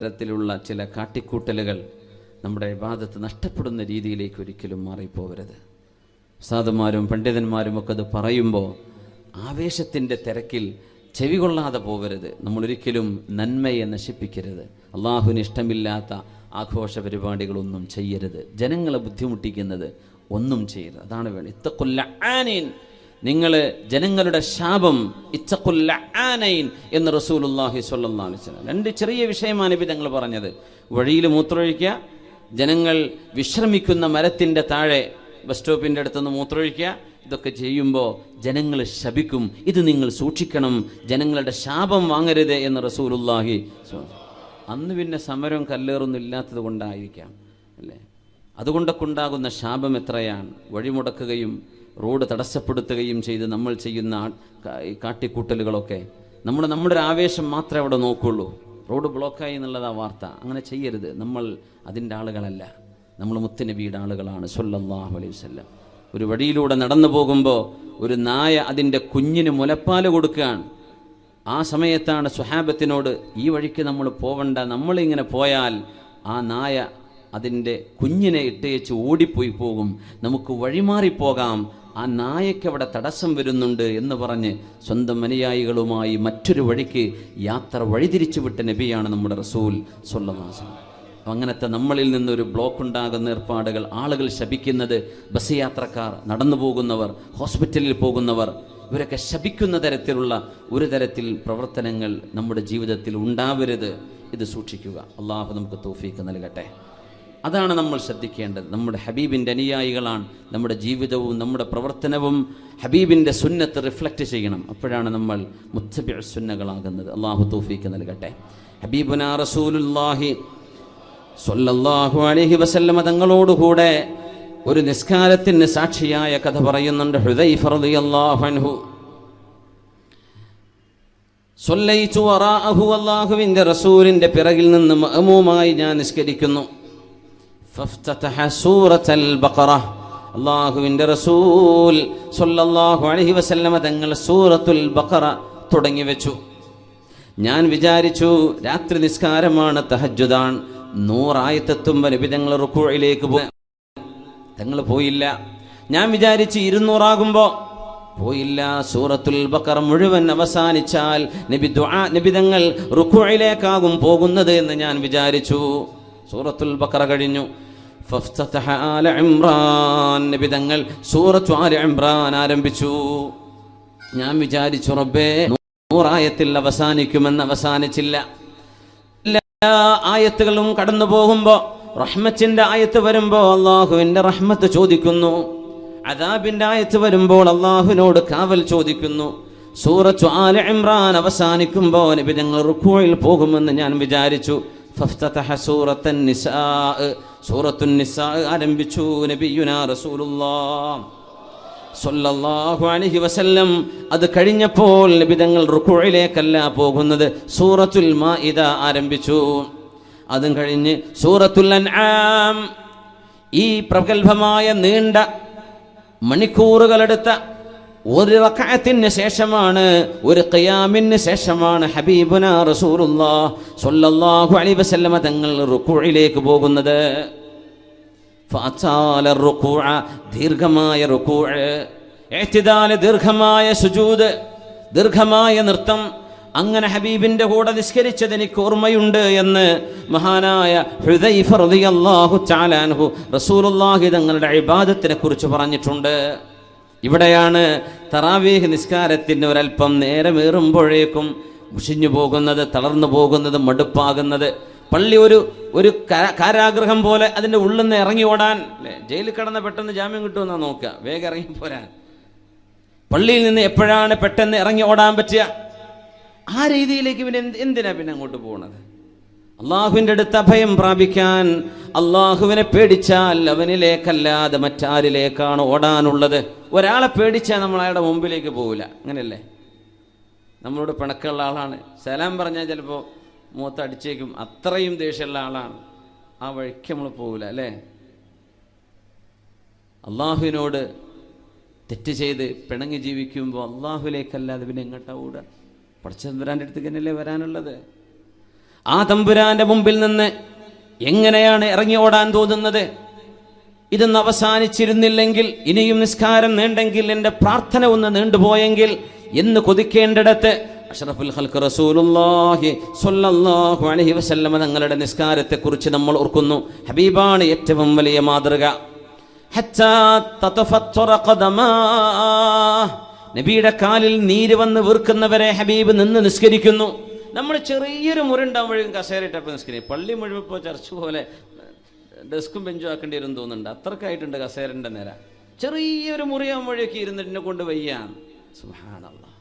തരത്തിലുള്ള ചില കാട്ടിക്കൂട്ടലുകൾ നമ്മുടെ ഇബാദത്ത് നഷ്ടപ്പെടുന്ന രീതിയിലേക്ക് ഒരിക്കലും മാറിപ്പോവരുത്. ഉസ്താദുമാരും പണ്ഡിതന്മാരും ഒക്കെ അത് പറയുമ്പോൾ ആവേശത്തിൻ്റെ തിരക്കിൽ ചെവി കൊള്ളാതെ പോവരുത്. നമ്മളൊരിക്കലും നന്മയെ നശിപ്പിക്കരുത്. അള്ളാഹുവിന് ഇഷ്ടമില്ലാത്ത ആഘോഷ പരിപാടികളൊന്നും ചെയ്യരുത്. ജനങ്ങളെ ബുദ്ധിമുട്ടിക്കുന്നത് ഒന്നും ചെയ്യരുത്. അതാണ് വേണം. ഇത്തഖുൽ ലആനീൻ, നിങ്ങൾ ജനങ്ങളുടെ ശാപം ഇത്തഖുൽ ലആനൈൻ എന്ന് റസൂലുള്ളാഹി സ്വല്ലല്ലാഹു അലൈഹി വസല്ലം. രണ്ട് ചെറിയ വിഷയമാണ് നബി തങ്ങൾ പറഞ്ഞത്. വഴിയിൽ മൂത്രമൊഴിക്കുക, ജനങ്ങൾ വിശ്രമിക്കുന്ന മരത്തിൻ്റെ താഴെ ബസ് സ്റ്റോപ്പിൻ്റെ അടുത്തുനിന്ന് മൂത്രമൊഴിക്കുക. ഇതൊക്കെ ചെയ്യുമ്പോൾ ജനങ്ങൾ ശപിക്കും. ഇത് നിങ്ങൾ സൂക്ഷിക്കണം, ജനങ്ങളുടെ ശാപം വാങ്ങരുത് എന്ന് റസൂലുള്ളാഹി. അന്ന് പിന്നെ സമരം കല്ലേറൊന്നും ഇല്ലാത്തത് കൊണ്ടായിരിക്കാം അല്ലേ? അതുകൊണ്ടൊക്കെ ഉണ്ടാകുന്ന ശാപം എത്രയാണ്. വഴിമുടക്കുകയും റോഡ് തടസ്സപ്പെടുത്തുകയും ചെയ്ത് നമ്മൾ ചെയ്യുന്ന കാട്ടിക്കൂട്ടലുകളൊക്കെ നമ്മുടെ ഒരു ആവേശം മാത്രമേ അവിടെ നോക്കുള്ളൂ. റോഡ് ബ്ലോക്കായി എന്നുള്ളതാ വാർത്ത. അങ്ങനെ ചെയ്യരുത്. നമ്മൾ അതിൻ്റെ ആളുകളല്ല, നമ്മൾ മുത്തുനബിയുടെ ആളുകളാണ് സ്വല്ലല്ലാഹു അലൈഹി വസല്ലം. ഒരു വഴിയിലൂടെ നടന്നു പോകുമ്പോൾ ഒരു നായ അതിൻ്റെ കുഞ്ഞിന് മുലപ്പാൽ കൊടുക്കുകയാണ്. ആ സമയത്താണ് സ്വഹാബത്തിനോട് ഈ വഴിക്ക് നമ്മൾ പോവണ്ട, നമ്മളിങ്ങനെ പോയാൽ ആ നായ അതിൻ്റെ കുഞ്ഞിനെ ഇട്ടേച്ച് ഓടിപ്പോയി പോകും, നമുക്ക് വഴിമാറിപ്പോകാം, ആ നായയ്ക്ക് അവിടെ തടസ്സം വരുന്നുണ്ട് എന്ന് പറഞ്ഞ് സ്വന്തം അനുയായികളുമായി മറ്റൊരു വഴിക്ക് യാത്ര വഴിതിരിച്ചു വിട്ട നബിയാണ് നമ്മുടെ റസൂൽ സ്വല്ലല്ലാഹു അലൈഹി വസല്ലം. അങ്ങനത്തെ നമ്മളിൽ നിന്നൊരു ബ്ലോക്ക് ഉണ്ടാകുന്ന ഏർപ്പാടുകൾ, ആളുകൾ ശപിക്കുന്നത്, ബസ് യാത്രക്കാർ, നടന്നു പോകുന്നവർ, ഹോസ്പിറ്റലിൽ പോകുന്നവർ, ഇവരൊക്കെ ശപിക്കുന്ന തരത്തിലുള്ള ഒരു തരത്തിൽ പ്രവർത്തനങ്ങൾ നമ്മുടെ ജീവിതത്തിൽ ഉണ്ടാവരുത്. ഇത് സൂക്ഷിക്കുക. അള്ളാഹു നമുക്ക് തൗഫീഖ് നൽകട്ടെ. അതാണ് നമ്മൾ ശ്രദ്ധിക്കേണ്ടത്. നമ്മുടെ ഹബീബിൻ്റെ അനുയായികളാണ്. നമ്മുടെ ജീവിതവും നമ്മുടെ പ്രവർത്തനവും ഹബീബിൻ്റെ സുന്നത്ത് റിഫ്ലക്റ്റ് ചെയ്യണം. അപ്പോഴാണ് നമ്മൾ മുത്തബിഉ സുന്നകളാകുന്നത്. അള്ളാഹു തൗഫീഖ് നൽകട്ടെ. ഹബീബുനാ റസൂലുള്ളാഹി സ്വല്ലല്ലാഹു അലൈഹി വസല്ലം തങ്ങളോടുകൂടെ ഒരു നിസ്കാരത്തിന് സാക്ഷിയായ കഥ പറയുന്നുണ്ട് ഹുദൈഫ റളിയല്ലാഹു അൻഹു. സ്വല്ലൈതു വറാഅഹു, അല്ലാഹുവിൻ്റെ റസൂലിൻ്റെ പിറകിൽ നിന്ന് മഅമൂമായി ഞാൻ നിസ്കരിക്കുന്നു. ഫഫ്തതഹ സൂറത്തുൽ ബഖറ, അല്ലാഹുവിൻ്റെ റസൂൽ സ്വല്ലല്ലാഹു അലൈഹി വസല്ലം തങ്ങൾ സൂറത്തുൽ ബഖറ തുടങ്ങി വെച്ചു. ഞാൻ വിചാരിച്ചു രാത്രി നിസ്കാരമാണ്, തഹജ്ജുദാണ്, 100 ആയത്തെത്തുമ്പോൾ നബി തങ്ങൾ റുക്കൂഇലേക്ക് തങ്ങൾ പോയില്ല. ഞാൻ വിചാരിച്ച് 200 ആകുമ്പോൾ പോയില്ല. സൂറത്തുൽ ബഖറ മുഴുവൻ അവസാനിച്ചാൽ നബി തങ്ങൾ റുക്കൂഇലേക്കാകും പോകുന്നത് എന്ന് ഞാൻ വിചാരിച്ചു. സൂറത്തുൽ ബഖറ കഴിഞ്ഞു. ഫഫ്തതഹ ആല ഇംറാൻ, നബി തങ്ങൾ സൂറത്തു ആല ഇംറാൻ ആരംഭിച്ചു. ഞാൻ വിചാരിച്ചു റബ്ബേ 100 ആയത്തിൽ അവസാനിക്കുമെന്ന്. അവസാനിച്ചില്ല. എല്ലാ ആയത്തുകളും കടന്നു പോകുമ്പോൾ റഹ്മത്തിന്റെ ആയത്ത് വരുമ്പോൾ അള്ളാഹുവിന്റെ റഹ്മത്ത് ചോദിക്കുന്നു, അദാബിന്റെ ആയത്ത് വരുമ്പോൾ അള്ളാഹുവിനോട് കാവൽ ചോദിക്കുന്നു. സൂറത്തു ആല ഇംറാൻ അവസാനിക്കുമ്പോൾ നബി തങ്ങൾ റുക്കൂഇൽ പോകുമെന്ന് ഞാൻ വിചാരിച്ചു. ഫഫ്തതഹ സൂറത്തുൻ നിസാ, സൂറത്തുൻ നിസാ ആരംഭിച്ചു. നബിയുനാ റസൂലുള്ളാഹ് സ്വല്ലല്ലാഹു അലൈഹി വസല്ലം അത് കഴിഞ്ഞപ്പോൾ നബി തങ്ങൾ റുക്കൂഇലേക്കല്ല പോകുന്നത്, സൂറത്തുൽ മാഇദ ആരംഭിച്ചു. അതും കഴിഞ്ഞ് സൂറത്തുൽ അൻആം. ഈ പ്രഗൽഭമായ നീണ്ട മണിക്കൂറുകളെടുത്ത ഒരു റക്അത്തിന് ശേഷമാണ്, ഒരു ഖിയാമിന് ശേഷമാണ് ഹബീബുനാ റസൂലുള്ളാഹ് സ്വല്ലല്ലാഹു അലൈഹി വസല്ലം തങ്ങൾ റുക്കൂഇലേക്ക് പോകുന്നത്. ഫഅതാല റുക്കൂഅ, ദീർഘമായ റുക്കൂഅ്, ഇഅ്തിദാൽ ദീർഘമായ സുജൂദ്, ദീർഘമായ നൃത്തം. അങ്ങനെ ഹബീബിന്റെ കൂടെ നിസ്കരിച്ചത് എനിക്ക് ഓർമ്മയുണ്ട് എന്ന് മഹാനായ ഹുദൈഫ റളിയല്ലാഹു തആല അൻഹു റസൂലുള്ളാഹി തങ്ങളുടെ ഇബാദത്തിനെ കുറിച്ച് പറഞ്ഞിട്ടുണ്ട്. ഇവിടെയാണ് തറാവീഹ് നിസ്കാരത്തിന് ഒരൽപ്പം നേരമേറുമ്പോഴേക്കും മുഷിഞ്ഞു പോകുന്നത്, തളർന്നു പോകുന്നത്, മടുപ്പാകുന്നത്. പള്ളി ഒരു കാരാഗ്രഹം പോലെ അതിൻ്റെ ഉള്ളിൽ നിന്ന് ഇറങ്ങി ഓടാൻ, അല്ലേ? ജയിലിൽ കിടന്ന് പെട്ടെന്ന് ജാമ്യം കിട്ടുമെന്നാണ് നോക്കുക, വേഗം ഇറങ്ങി പോരാൻ. പള്ളിയിൽ നിന്ന് എപ്പോഴാണ് പെട്ടെന്ന് ഇറങ്ങി ഓടാൻ പറ്റുക? ആ രീതിയിലേക്ക് പിന്നെ എന്തിനാ പിന്നെ അങ്ങോട്ട് പോകുന്നത്? അള്ളാഹുവിൻ്റെ അടുത്ത് അഭയം പ്രാപിക്കാൻ അള്ളാഹുവിനെ പേടിച്ചാൽ അവനിലേക്കല്ലാതെ മറ്റാരിലേക്കാണ് ഓടാനുള്ളത്. ഒരാളെ പേടിച്ചാൽ നമ്മൾ അയാളുടെ മുമ്പിലേക്ക് പോകില്ല, അങ്ങനെയല്ലേ? നമ്മളോട് പിണക്കമുള്ള ആളാണ്, സലാം പറഞ്ഞാൽ ചിലപ്പോൾ മുഖത്തടിച്ചേക്കും, അത്രയും ദേഷ്യമുള്ള ആളാണ്, ആ വഴിക്ക് നമ്മൾ പോകില്ല, അല്ലേ? അള്ളാഹുവിനോട് തെറ്റ് ചെയ്ത് പിണങ്ങി ജീവിക്കുമ്പോൾ അള്ളാഹുലേക്കല്ലാതെ പിന്നെ എങ്ങോട്ടാ ഓടുക? പടച്ചതമ്പുരാൻ്റെ അടുത്തേക്ക് തന്നെയല്ലേ വരാനുള്ളത്. ആ തമ്പുരാന്റെ മുമ്പിൽ നിന്ന് എങ്ങനെയാണ് ഇറങ്ങി ഓടാൻ തോന്നുന്നത്? ഇതൊന്ന് അവസാനിച്ചിരുന്നില്ലെങ്കിൽ, ഇനിയും നിസ്കാരം നീണ്ടെങ്കിൽ, എൻ്റെ പ്രാർത്ഥന ഒന്ന് നീണ്ടുപോയെങ്കിൽ എന്ന് കൊതിക്കേണ്ടിടത്ത് അഷ്റഫുൽ ഖൽഖ് റസൂലുള്ളാഹി സ്വല്ലല്ലാഹു അലൈഹി വസല്ലമ തങ്ങളുടെ നിസ്കാരത്തെക്കുറിച്ച് നമ്മൾ ഓർക്കുന്നു. ഹബീബാണ് ഏറ്റവും വലിയ മാതൃക. ഹത്താ തതഫത്തറ ഖദമാ, നബിയുടെ കാലിൽ നീര് വന്ന് വീർക്കുന്നവരെ ഹബീബ് നിന്ന് നിസ്കരിക്കുന്നു. നമ്മൾ ചെറിയൊരു മുറിണ്ടാകുമ്പോഴേക്കും കസേരയിട്ടപ്പോൾ നിസ്കരിക്കും. പള്ളി മുഴുവൻ ഇപ്പോൾ ചർച്ച പോലെ ഡെസ്കും ബെഞ്ചും ആക്കേണ്ടി വരും തോന്നുന്നുണ്ട്. അത്രക്കായിട്ടുണ്ട് കസേരൻ്റെ നേര. ചെറിയൊരു മുറിയാകുമ്പോഴേക്ക് ഇരുന്നിട്ടിനെ കൊണ്ട് വയ്യാൻ. സുബ്ഹാനല്ലാഹ്.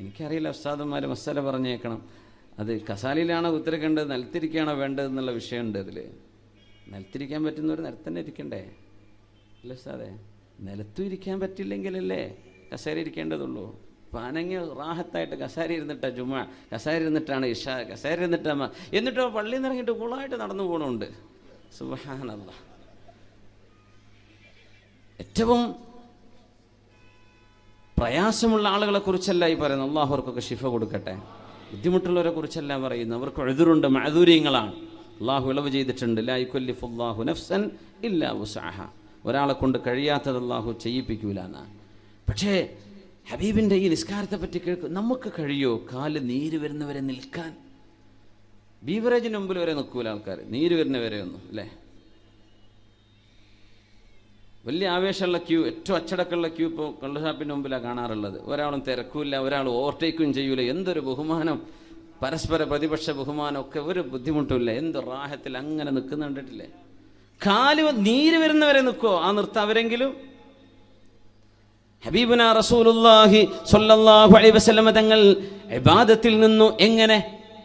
എനിക്കറിയില്ല, ഉസ്താദന്മാർ മസാല പറഞ്ഞേക്കണം. അത് കസാലയിലാണോ കുത്തിരിക്കേണ്ടത്, നിലത്തിരിക്കുകയാണോ വേണ്ടത് എന്നുള്ള വിഷയമുണ്ട് അതിൽ. നിലത്തിരിക്കാൻ പറ്റുന്നവർ നിലത്തന്നെ ഇരിക്കണ്ടേ? അല്ല ഉസ്താദേ, നിലത്തും ഇരിക്കാൻ പറ്റില്ലെങ്കിലല്ലേ കസേര ഇരിക്കേണ്ടതുള്ളൂ. പാനങ്ങി റാഹത്തായിട്ട് കസേര ഇരുന്നിട്ടാ ജുമാ, കസേര ഇരുന്നിട്ടാണ് ഇഷ, കസേര ഇരുന്നിട്ടാ, എന്നിട്ടോ പള്ളിയിൽ നിന്ന് ഇറങ്ങിയിട്ട് കൂളായിട്ട് നടന്നു പോകണമുണ്ട്. സുബ്ഹാനല്ലാഹ്. ഏറ്റവും പ്രയാസമുള്ള ആളുകളെ കുറിച്ചല്ല ഈ പറയുന്നത്. അള്ളാഹു അവർക്കൊക്കെ ശിഫ കൊടുക്കട്ടെ. ബുദ്ധിമുട്ടുള്ളവരെ കുറിച്ചല്ല പറയുന്നത്. അവർക്ക് എഴുതുറുണ്ട്, മഅദൂര്യങ്ങളാണ്. അള്ളാഹു ഇളവ് ചെയ്തിട്ടുണ്ട്. ലാ യുകല്ലിഫുല്ലാഹു നഫ്സൻ ഇല്ലാ വുസ്അഹ. ഒരാളെ കൊണ്ട് കഴിയാത്തത് അള്ളാഹു ചെയ്യിപ്പിക്കൂല എന്നാണ്. പക്ഷേ ഹബീബിൻ്റെ ഈ നിസ്കാരത്തെ പറ്റി നമുക്ക് കഴിയോ കാല് നീര് വരുന്നവരെ നിൽക്കാൻ? ബീവറേജിന് മുമ്പിൽ വരെ നിൽക്കൂല ആൾക്കാർ, നീര് വരുന്നവരെ ഒന്നും അല്ലേ. വലിയ ആവേശമുള്ള ക്യൂ, ഏറ്റവും അച്ചടക്കമുള്ള ക്യൂ ഇപ്പോൾ കള്ളുഷാപ്പിൻ്റെ മുമ്പിലാണ് കാണാറുള്ളത്. ഒരാളും തിരക്കൂല, ഒരാൾ ഓവർടേക്കും ചെയ്യൂല. എന്തൊരു ബഹുമാനം, പരസ്പര പ്രതിപക്ഷ ബഹുമാനം ഒക്കെ, ഒരു ബുദ്ധിമുട്ടില്ല. എന്ത് റാഹത്തിൽ അങ്ങനെ നിൽക്കുന്ന കണ്ടിട്ടില്ലേ? കാല് നീര് വരുന്നവരെ നിൽക്കുമോ? ആ നിർത്താം അവരെങ്കിലും. ഹബീബുന റസൂലുള്ളാഹി സ്വല്ലല്ലാഹു അലൈഹി വസല്ലമ തങ്ങൾ ഇബാദത്തിൽ നിന്നു എങ്ങനെ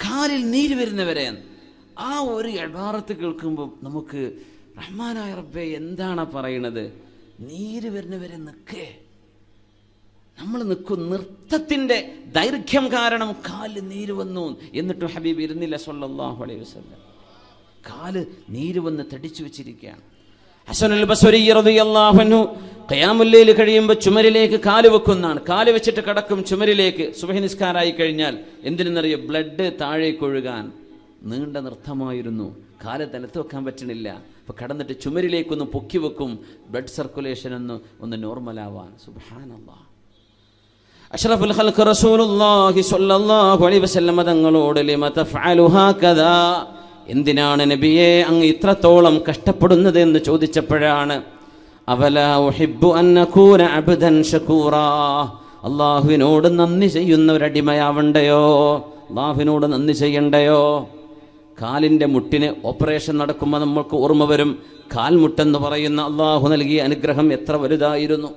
കാലിൽ നീര് വരുന്നവരെ, ആ ഒരു ഇബാറത്ത് കേൾക്കുമ്പോൾ നമുക്ക് റഹ്മാനായ റബ്ബേ എന്താണ് പറയണത്? നീര് വരുന്നവരെ നിൽക്കേ, നമ്മൾ നിൽക്കും. നൃത്തത്തിൻ്റെ ദൈർഘ്യം കാരണം കാല് നീര് വന്നു. എന്നിട്ടും ഹബീബ് ഇരുന്നില്ല സ്വല്ലല്ലാഹു അലൈഹി വസല്ലം. കാല് നീര് വന്ന് തടിച്ചു വെച്ചിരിക്കുകയാണ്. ഹസനുൽ ബസ്രി റളിയല്ലാഹു അൻഹു ഖിയാമുൽ ലൈൽ കഴിയുമ്പോൾ ചുമരിലേക്ക് കാല് വെക്കുന്നതാണ്. കാല് വെച്ചിട്ട് കടക്കും ചുമരിലേക്ക്. സുബ്ഹി നിസ്കാരമായി കഴിഞ്ഞാൽ എന്തിനെന്നറിയോ? ബ്ലഡ് താഴേക്ക് ഒഴുകാൻ. നീണ്ട നൃത്തമായിരുന്നു. കാല് നിലത്ത് വെക്കാൻ പറ്റണില്ല. അപ്പോൾ കടന്നിട്ട് ചുമരിലേക്കൊന്ന് പൊക്കി വെക്കും, ബ്ലഡ് സർക്കുലേഷൻ ഒന്ന് നോർമലാവാൻ. സുബ്ഹാനല്ലാഹ്. അഷ്റഫുൽ ഖൽഖ് റസൂലുള്ളാഹി സ്വല്ലല്ലാഹു അലൈഹി വസല്ലം തങ്ങളോട് ലിമ തഫഅലു ഹാകദാ, എന്തിനാണ് നബിയെ അങ്ങ് ഇത്രത്തോളം കഷ്ടപ്പെടുന്നത് എന്ന് ചോദിച്ചപ്പോഴാണ് അവലാ ഉഹിബ്ബു അൻ അകൂന അബ്ദൻ ശകൂറാ, അല്ലാഹുവിനോട് നന്ദി ചെയ്യുന്ന ഒരു അടിമയാവണ്ടയോ? അല്ലാഹുവിനോട് നന്ദി ചെയ്യണ്ടയോ? കാലിൻ്റെ മുട്ടിന് ഓപ്പറേഷൻ നടക്കുമ്പോൾ നമ്മൾക്ക് ഓർമ്മ വരും, കാൽമുട്ടെന്ന് പറയുന്ന അള്ളാഹു നൽകിയ അനുഗ്രഹം എത്ര വലുതായിരുന്നു.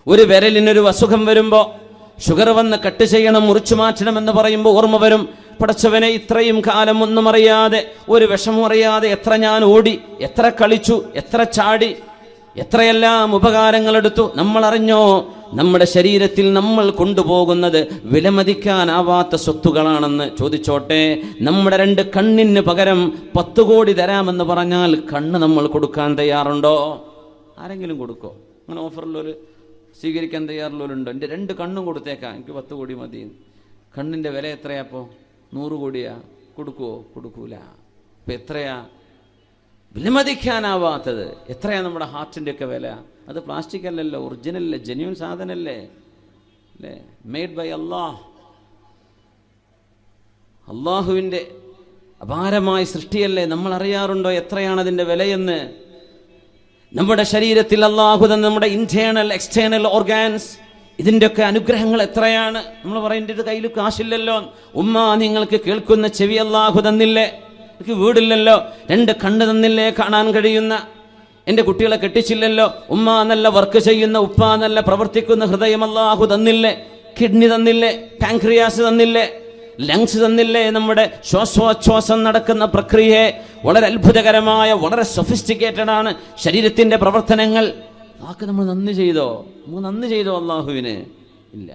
ഒരു വിരലിനൊരു അസുഖം വരുമ്പോൾ, ഷുഗർ വന്ന് കട്ട് ചെയ്യണം, മുറിച്ചു മാറ്റണമെന്ന് പറയുമ്പോൾ ഓർമ്മ വരും, പടച്ചവനെ ഇത്രയും കാലം ഒന്നും അറിയാതെ, ഒരു വിഷമം അറിയാതെ എത്ര ഞാൻ ഓടി, എത്ര കളിച്ചു, എത്ര ചാടി, എത്രയെല്ലാം ഉപകാരങ്ങളെടുത്തു. നമ്മൾ അറിഞ്ഞോ? നമ്മുടെ ശരീരത്തിൽ നമ്മൾ കൊണ്ടുപോകുന്നത് വിലമതിക്കാനാവാത്ത സ്വത്തുകളാണെന്ന്. ചോദിച്ചോട്ടെ, നമ്മുടെ 2 കണ്ണിന് പകരം 10 കോടി തരാമെന്ന് പറഞ്ഞാൽ കണ്ണ് നമ്മൾ കൊടുക്കാൻ തയ്യാറുണ്ടോ? ആരെങ്കിലും കൊടുക്കോ? അങ്ങനെ ഓഫറിലൊരു സ്വീകരിക്കാൻ തയ്യാറുള്ളവരുണ്ടോ? എൻ്റെ 2 കണ്ണും കൊടുത്തേക്കാം, എനിക്ക് 10 കോടി മതി. കണ്ണിൻ്റെ വില എത്രയാപ്പോൾ? 100 കോടിയാ? കൊടുക്കുവോ? കൊടുക്കൂല. ഇപ്പം എത്രയാ വിലമതിക്കാനാവാത്തത്? എത്രയാ നമ്മുടെ ഹാർട്ടിൻ്റെ ഒക്കെ വില? അത് പ്ലാസ്റ്റിക് അല്ലല്ലോ, ഒറിജിനല്ലേ, ജെന്യൂൻ സാധനല്ലേ, അല്ലേ, മെയ്ഡ് ബൈ അള്ളാഹ്. അള്ളാഹുവിൻ്റെ അപാരമായ സൃഷ്ടിയല്ലേ. നമ്മൾ അറിയാറുണ്ടോ എത്രയാണ് അതിൻ്റെ വിലയെന്ന്? നമ്മുടെ ശരീരത്തിൽ അള്ളാഹു തന്ന നമ്മുടെ ഇന്റേണൽ എക്സ്റ്റേണൽ ഓർഗാൻസ്, ഇതിൻ്റെയൊക്കെ അനുഗ്രഹങ്ങൾ എത്രയാണ്? നമ്മൾ പറയുന്നത് കയ്യിൽ കാശില്ലല്ലോ. ഉമ്മ, നിങ്ങൾക്ക് കേൾക്കുന്ന ചെവി അള്ളാഹു തന്നില്ലേ? എനിക്ക് വീടില്ലല്ലോ. 2 കണ്ണ് തന്നില്ലേ കാണാൻ കഴിയുന്ന? എൻ്റെ കുട്ടികളെ കെട്ടിച്ചില്ലല്ലോ. ഉമ്മ നല്ല വർക്ക് ചെയ്യുന്ന, ഉപ്പ നല്ല പ്രവർത്തിക്കുന്ന ഹൃദയം അള്ളാഹു തന്നില്ലേ? കിഡ്നി തന്നില്ലേ? പാൻക്രിയാസ് തന്നില്ലേ? ലങ്സ് തന്നില്ലേ? നമ്മുടെ ശ്വാസോച്ഛ്വാസം നടക്കുന്ന പ്രക്രിയയെ വളരെ അത്ഭുതകരമായ, വളരെ സൊഫിസ്റ്റിക്കേറ്റഡ് ആണ് ശരീരത്തിൻ്റെ പ്രവർത്തനങ്ങൾ. നമുക്ക് നമ്മൾ നന്ദി ചെയ്തോ? നമുക്ക് നന്ദി ചെയ്തോ അള്ളാഹുവിന്? ഇല്ല.